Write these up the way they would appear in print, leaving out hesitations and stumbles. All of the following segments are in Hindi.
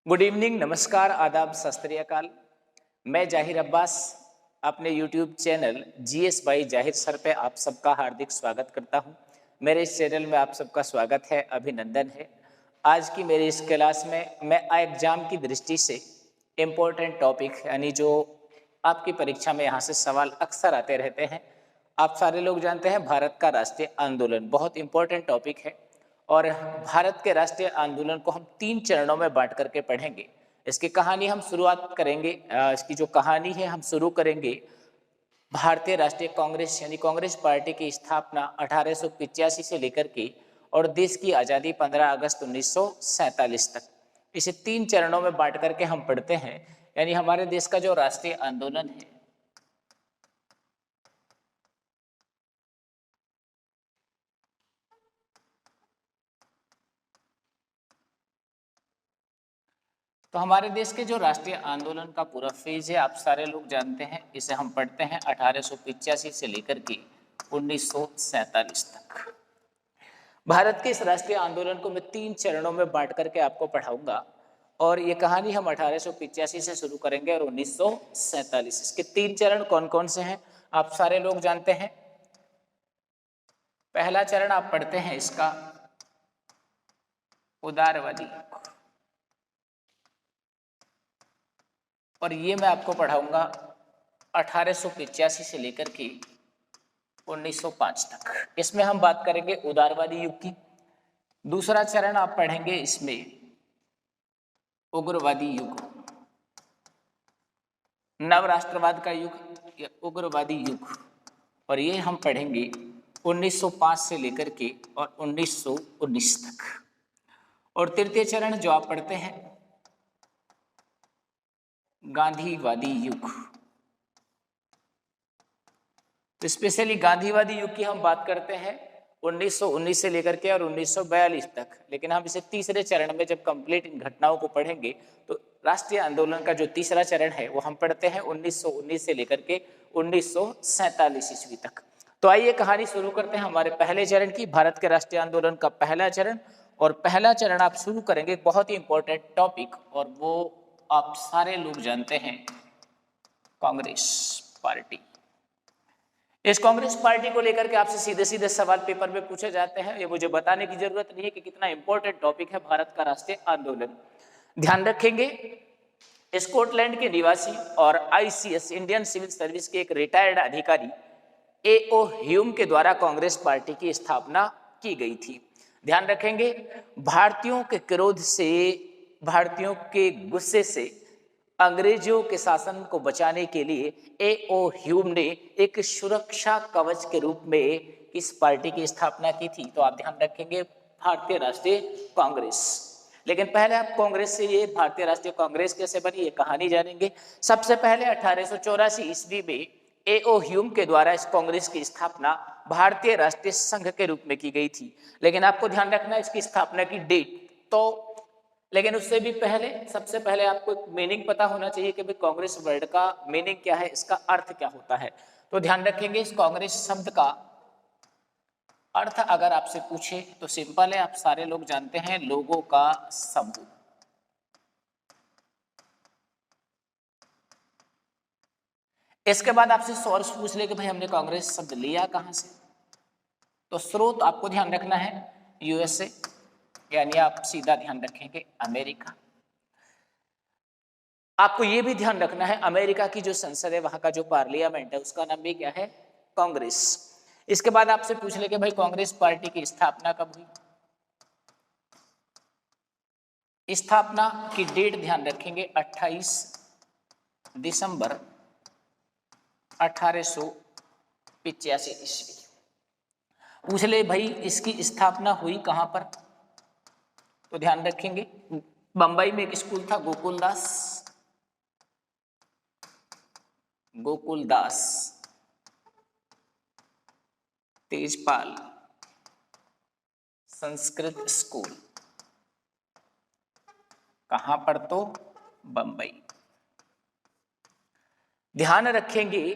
गुड इवनिंग, नमस्कार, आदाब, सत श्री अकाल। मैं जाहिर अब्बास अपने यूट्यूब चैनल जीएस बाई जाहिर सर पे आप सबका हार्दिक स्वागत करता हूं। मेरे इस चैनल में आप सबका स्वागत है, अभिनंदन है। आज की मेरी इस क्लास में मैं एग्जाम की दृष्टि से इम्पोर्टेंट टॉपिक यानी जो आपकी परीक्षा में यहाँ से सवाल अक्सर आते रहते हैं, आप सारे लोग जानते हैं भारत का राष्ट्रीय आंदोलन बहुत इंपॉर्टेंट टॉपिक है। और भारत के राष्ट्रीय आंदोलन को हम 3 चरणों में बांट करके पढ़ेंगे। इसकी कहानी हम शुरुआत करेंगे, इसकी जो कहानी है हम शुरू करेंगे भारतीय राष्ट्रीय कांग्रेस यानी कांग्रेस पार्टी की स्थापना 1885 से लेकर के और देश की आज़ादी 15 अगस्त 1947 तक। इसे 3 चरणों में बांट करके हम पढ़ते हैं। यानी हमारे देश का जो राष्ट्रीय आंदोलन है तो हमारे देश के जो राष्ट्रीय आंदोलन का पूरा फेज है आप सारे लोग जानते हैं। इसे हम पढ़ते हैं 1885 से लेकर के 1947 तक। भारत के इस राष्ट्रीय आंदोलन को मैं 3 चरणों में बांट करके आपको पढ़ाऊंगा और ये कहानी हम 1885 से शुरू करेंगे और 1947। इसके 3 चरण कौन कौन से हैं आप सारे लोग जानते हैं। पहला चरण आप पढ़ते हैं इसका उदारवादी, और ये मैं आपको पढ़ाऊंगा 1885 से लेकर के 1905 तक। इसमें हम बात करेंगे उदारवादी युग की। दूसरा चरण आप पढ़ेंगे इसमें उग्रवादी युग, नव राष्ट्रवाद का युग या उग्रवादी युग, और ये हम पढ़ेंगे 1905 से लेकर के और 1919 तक। और तृतीय चरण जो आप पढ़ते हैं गांधीवादी युग। तो स्पेशली गांधीवादी युग की हम बात करते हैं 1919 से लेकर के और 1942 तक। लेकिन हम इसे तीसरे चरण में जब कंप्लीट इन घटनाओं को पढ़ेंगे तो राष्ट्रीय आंदोलन का जो तीसरा चरण है वो हम पढ़ते हैं 1919 से लेकर के 1947 ईस्वी तक। तो आइए कहानी शुरू करते हैं हमारे पहले चरण की, भारत के राष्ट्रीय आंदोलन का पहला चरण। और पहला चरण आप शुरू करेंगे बहुत ही इंपॉर्टेंट टॉपिक, और वो आप सारे लोग जानते हैं कांग्रेस पार्टी। इस कांग्रेस पार्टी को लेकर के आपसे सीधे सीधे सवाल पेपर में पूछे जाते हैं। ये मुझे बताने की जरूरत नहीं है कि कितना इंपॉर्टेंट टॉपिक है भारत का राष्ट्रीय आंदोलन। ध्यान रखेंगे, स्कॉटलैंड के निवासी और आईसीएस इंडियन सिविल सर्विस के एक रिटायर्ड अधिकारी एओ ह्यूम के द्वारा कांग्रेस पार्टी की स्थापना की गई थी। ध्यान रखेंगे, भारतीयों के क्रोध से, भारतीयों के गुस्से से अंग्रेजों के शासन को बचाने के लिए एओ ह्यूम ने एक सुरक्षा कवच के रूप में इस पार्टी की स्थापना की थी। तो आप ध्यान रखेंगे भारतीय राष्ट्रीय कांग्रेस। लेकिन पहले आप कांग्रेस से ये भारतीय राष्ट्रीय कांग्रेस कैसे बनी ये कहानी जानेंगे। सबसे पहले 1884 ईस्वी में एओ ह्यूम के द्वारा इस कांग्रेस की स्थापना भारतीय राष्ट्रीय संघ के रूप में की गई थी। लेकिन आपको ध्यान रखना है इसकी स्थापना की डेट। तो लेकिन उससे भी पहले सबसे पहले आपको एक मीनिंग पता होना चाहिए कि भाई कांग्रेस वर्ड का मीनिंग क्या है, इसका अर्थ क्या होता है। तो ध्यान रखेंगे, इस कांग्रेस शब्द का अर्थ अगर आपसे पूछे तो सिंपल है, आप सारे लोग जानते हैं लोगों का समूह। इसके बाद आपसे सोर्स पूछ ले कि भाई हमने कांग्रेस शब्द लिया कहां से, तो स्रोत आपको ध्यान रखना है यूएसए, यानी आप सीधा ध्यान रखेंगे अमेरिका। आपको यह भी ध्यान रखना है अमेरिका की जो संसद है, वहां का जो पार्लियामेंट है, उसका नाम भी क्या है, कांग्रेस। इसके बाद आपसे पूछ ले कि भाई कांग्रेस पार्टी की स्थापना कब हुई। स्थापना की डेट ध्यान रखेंगे 28 दिसंबर 1885 ईस्वी। पूछ ले भाई इसकी स्थापना हुई कहां पर, तो ध्यान रखेंगे बंबई में एक स्कूल था गोकुलदास तेजपाल संस्कृत स्कूल। कहां पर, तो बंबई। ध्यान रखेंगे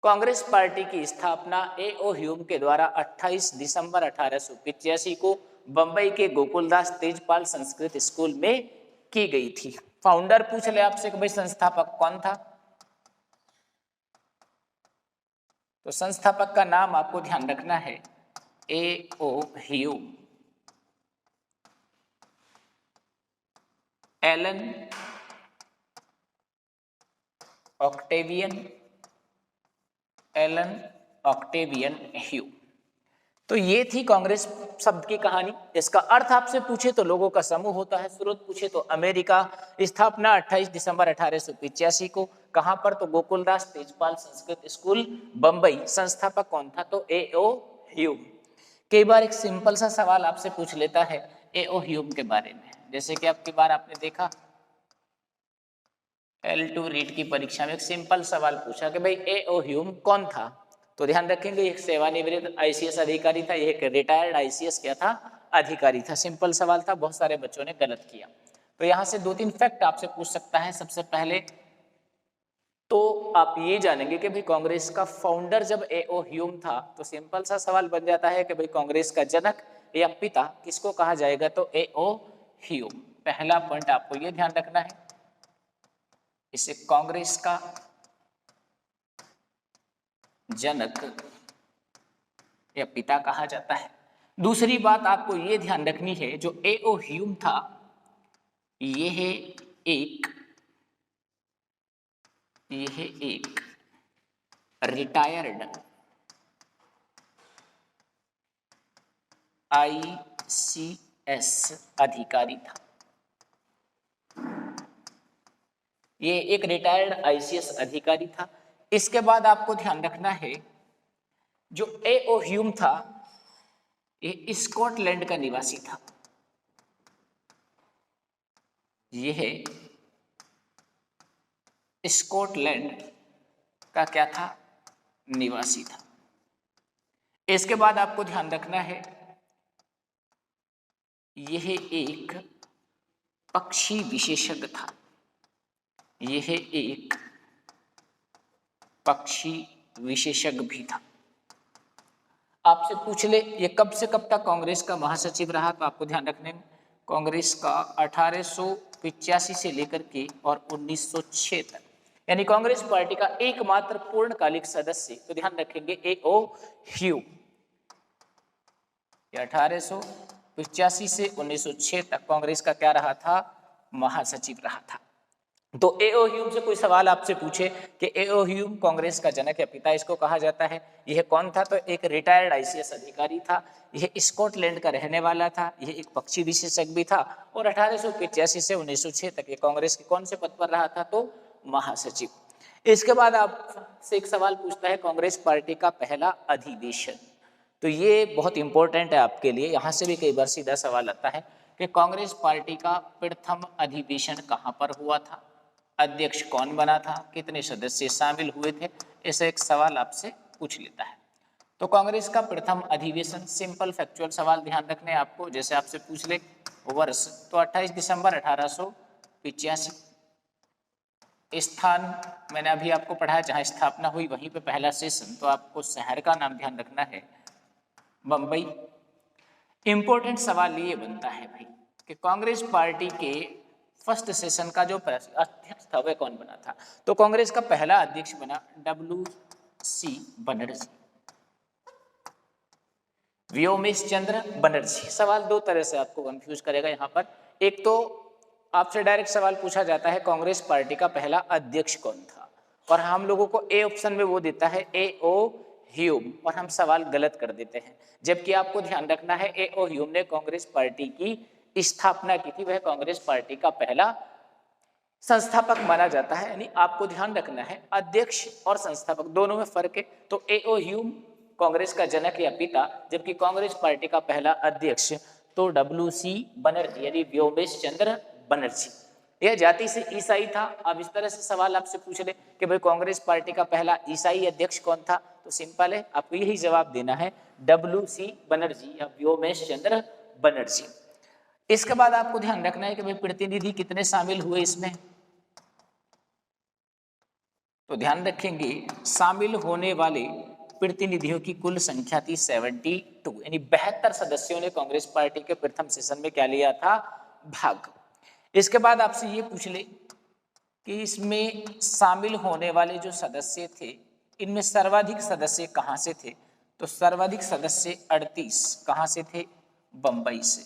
कांग्रेस पार्टी की स्थापना एओ ह्यूम के द्वारा 28 दिसंबर 1885 को बंबई के गोकुलदास तेजपाल संस्कृत स्कूल में की गई थी। फाउंडर पूछ ले आपसे कि भाई संस्थापक कौन था, तो संस्थापक का नाम आपको ध्यान रखना है A.O. Hume, Allan Octavian Hume. तो ये थी कांग्रेस शब्द की कहानी। इसका अर्थ आपसे पूछे तो लोगों का समूह होता है, स्रोत पूछे तो अमेरिका, स्थापना 28 दिसंबर 1885 को, कहां पर, तो गोकुलदास तेजपाल संस्कृत स्कूल बंबई, संस्थापक कौन था, तो A.O. ह्यूम। कई बार एक सिंपल सा सवाल आपसे पूछ लेता है A.O. ह्यूम के बारे में, जैसे कि आपकी बार आपने देखा L2 रीट की परीक्षा में एक सिंपल सवाल पूछा कि भाई A.O. ह्यूम कौन था, तो ध्यान रखेंगे एक सेवानिवृत्त आईसीएस अधिकारी था, एक रिटायर्ड आईसीएस क्या था, अधिकारी था। सिंपल सवाल था, बहुत सारे बच्चों ने गलत किया। तो यहां से 2-3 फैक्ट आपसे पूछ सकता है। सबसे पहले तो आप ये जानेंगे कि भाई कांग्रेस का फाउंडर जब A.O. ह्यूम था, तो सिंपल सा सवाल बन जाता है कि भाई कांग्रेस का जनक या पिता किसको कहा जाएगा, तो A.O. ह्यूम। पहला पॉइंट आपको ये ध्यान रखना है, इसे कांग्रेस का जनक या पिता कहा जाता है। दूसरी बात आपको यह ध्यान रखनी है, जो A.O. ह्यूम था यह एक रिटायर्ड आईसीएस अधिकारी था। ये एक रिटायर्ड आईसीएस अधिकारी था। इसके बाद आपको ध्यान रखना है, जो A.O. ह्यूम था ये स्कॉटलैंड का निवासी था। यह स्कॉटलैंड का क्या था, निवासी था। इसके बाद आपको ध्यान रखना है, यह एक पक्षी विशेषज्ञ था। यह एक पक्षी विशेषज्ञ भी था। आपसे पूछ ले ये कब से कब तक कांग्रेस का महासचिव रहा, तो आपको ध्यान रखने में कांग्रेस का 1885 से लेकर के और 1906 तक, यानी कांग्रेस पार्टी का एकमात्र पूर्णकालिक सदस्य, तो ध्यान रखेंगे A.O. ह्यूम। 1885 से 1906 तक कांग्रेस का क्या रहा था, महासचिव रहा था। तो A.O. ह्यूम से कोई सवाल आपसे पूछे कि A.O. ह्यूम कांग्रेस का जनक या पिता इसको कहा जाता है, यह कौन था, तो एक रिटायर्ड आईसीएस अधिकारी था, यह स्कॉटलैंड का रहने वाला था, यह एक पक्षी विशेषज्ञ भी था, और 1885 से 1906 तक ये कांग्रेस के कौन से पद पर रहा था, तो महासचिव। इसके बाद आपसे एक सवाल पूछता है कांग्रेस पार्टी का पहला अधिवेशन, तो ये बहुत इंपॉर्टेंट है आपके लिए। यहाँ से भी कई बार सीधा सवाल आता है कि कांग्रेस पार्टी का प्रथम अधिवेशन कहाँ पर हुआ था, अध्यक्ष कौन बना था, कितने सदस्य शामिल हुए थे, ऐसा एक सवाल आपसे पूछ लेता है। तो कांग्रेस का प्रथम अधिवेशन, सिंपल फैक्चुअल सवाल ध्यान रखने आपको, जैसे आपसे पूछ ले वर्ष, तो 28 दिसंबर 1885। स्थान मैंने अभी आपको पढ़ाया, जहां स्थापना हुई वहीं पे पहला सेशन, तो आपको शहर का नाम ध्यान रखना है बंबई। इंपॉर्टेंट सवाल ये बनता है भाई कि कांग्रेस पार्टी के फर्स्ट सेशन का जो अध्यक्ष था वह कौन बना था, तो कांग्रेस का पहला अध्यक्ष बना WC बनर्जी, व्योमेश चंद्र बनर्जी। सवाल दो तरह से आपको कंफ्यूज करेगा यहाँ पर। एक तो आपसे डायरेक्ट सवाल पूछा जाता है कांग्रेस पार्टी का पहला अध्यक्ष कौन था, और हम लोगों को ए ऑप्शन में वो देता है A.O. ह्यूम, और हम सवाल गलत कर देते हैं। जबकि आपको ध्यान रखना है A.O. ह्यूम ने कांग्रेस पार्टी की स्थापना की थी, वह कांग्रेस पार्टी का पहला संस्थापक माना जाता है। यानी आपको ध्यान रखना है अध्यक्ष और संस्थापक दोनों में फर्क है। तो A.O. ह्यूम कांग्रेस का जनक या पिता, जबकि कांग्रेस पार्टी का पहला अध्यक्ष तो WC बनर्जी यानी व्योमेश चंद्र बनर्जी। यह जाति से ईसाई था। अब इस तरह से सवाल आपसे पूछ ले कि भाई कांग्रेस पार्टी का पहला ईसाई अध्यक्ष कौन था, तो सिंपल है, आपको यही जवाब देना है WC बनर्जी या व्योमेश चंद्र बनर्जी। इसके बाद आपको ध्यान रखना है कि भाई प्रतिनिधि कितने शामिल हुए इसमें, तो ध्यान रखेंगे शामिल होने वाले प्रतिनिधियों की कुल संख्या थी 72, यानी 72 सदस्यों ने कांग्रेस पार्टी के प्रथम सेशन में क्या लिया था, भाग। इसके बाद आपसे ये पूछ ले कि इसमें शामिल होने वाले जो सदस्य थे, इनमें सर्वाधिक सदस्य कहाँ से थे? तो सर्वाधिक सदस्य 38 कहाँ से थे? बंबई से।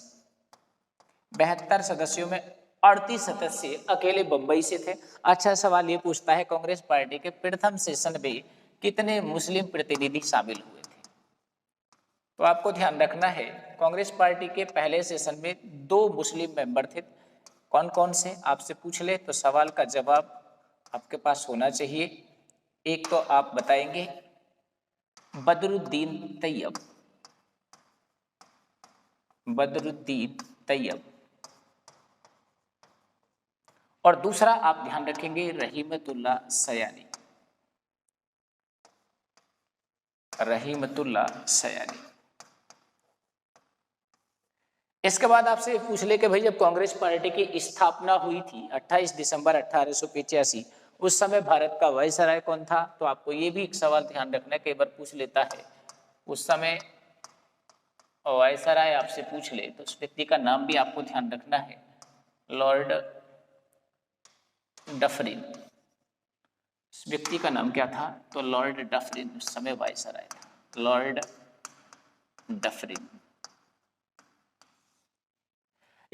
72 सदस्यों में 38 सदस्य अकेले बंबई से थे। अच्छा सवाल ये पूछता है, कांग्रेस पार्टी के प्रथम सेशन में कितने मुस्लिम प्रतिनिधि शामिल हुए थे? तो आपको ध्यान रखना है, कांग्रेस पार्टी के पहले सेशन में 2 मुस्लिम मेंबर थे। कौन कौन से आपसे पूछ ले तो सवाल का जवाब आपके पास होना चाहिए। एक तो आप बताएंगे बदरुद्दीन तैयब, बदरुद्दीन तैयब, और दूसरा आप ध्यान रखेंगे रहीमतुल्ला सयानी, रहीमतुल्ला सयानी। इसके बाद आपसे पूछ ले कि भाई जब कांग्रेस पार्टी की स्थापना हुई थी 28 दिसंबर 1885, उस समय भारत का वायसराय कौन था? तो आपको ये भी एक सवाल ध्यान रखना, कई बार पूछ लेता है। उस समय वायसराय आपसे पूछ ले तो उस व्यक्ति का नाम भी आपको ध्यान रखना है, लॉर्ड डफरिन। इस व्यक्ति का नाम क्या था? तो लॉर्ड डफरिन उस समय वायसराय था, लॉर्ड डफरिन।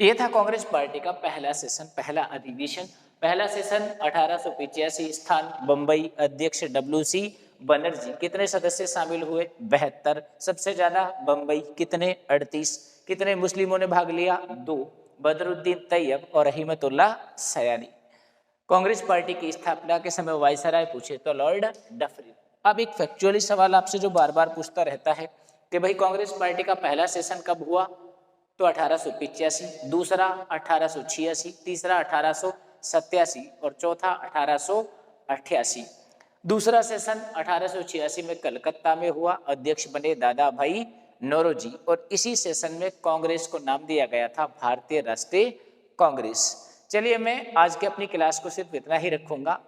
ये था कांग्रेस पार्टी का पहला सेशन, पहला अधिवेशन। पहला सेशन 1885, स्थान बंबई, अध्यक्ष WC बनर्जी। कितने सदस्य शामिल हुए? 72। सबसे ज्यादा बंबई, कितने? 38। कितने मुस्लिमों ने भाग लिया? 2, बदरुद्दीन तैयब और रहीमतुल्ला सयानी। कांग्रेस पार्टी की स्थापना के समय वायसराय पूछे तो लॉर्ड डफरिन। अब एक फैक्चुअली सवाल आपसे जो बार बार पूछता रहता है कि भाई कांग्रेस पार्टी का पहला सेशन कब हुआ? तो 1885, दूसरा 1886, तीसरा 1887 और चौथा 1888। दूसरा सेशन 1886 में कलकत्ता में हुआ, अध्यक्ष बने दादा भाई नौरोजी, और इसी सेशन में कांग्रेस को नाम दिया गया था भारतीय राष्ट्रीय कांग्रेस। चलिए मैं आज के अपनी क्लास को सिर्फ इतना ही रखूंगा।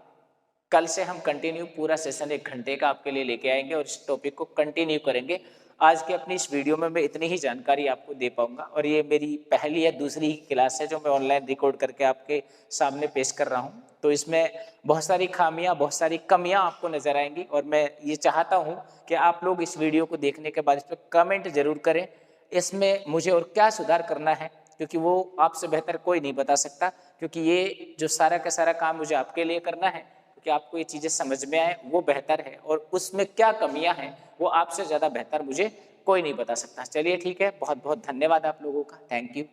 कल से हम कंटिन्यू पूरा सेशन 1 घंटे का आपके लिए लेके आएंगे और इस टॉपिक को कंटिन्यू करेंगे। आज की अपनी इस वीडियो में मैं इतनी ही जानकारी आपको दे पाऊंगा, और ये मेरी पहली या दूसरी ही क्लास है जो मैं ऑनलाइन रिकॉर्ड करके आपके सामने पेश कर रहा हूँ। तो इसमें बहुत सारी खामियां, बहुत सारी कमियां आपको नजर आएंगी, और मैं ये चाहता हूँ कि आप लोग इस वीडियो को देखने के बाद इस पर कमेंट जरूर करें, इसमें मुझे और क्या सुधार करना है, क्योंकि वो आपसे बेहतर कोई नहीं बता सकता, क्योंकि ये जो सारा का सारा काम मुझे आपके लिए करना है, कि आपको ये चीजें समझ में आए वो बेहतर है, और उसमें क्या कमियां हैं वो आपसे ज्यादा बेहतर मुझे कोई नहीं बता सकता। चलिए ठीक है, बहुत बहुत धन्यवाद आप लोगों का, थैंक यू।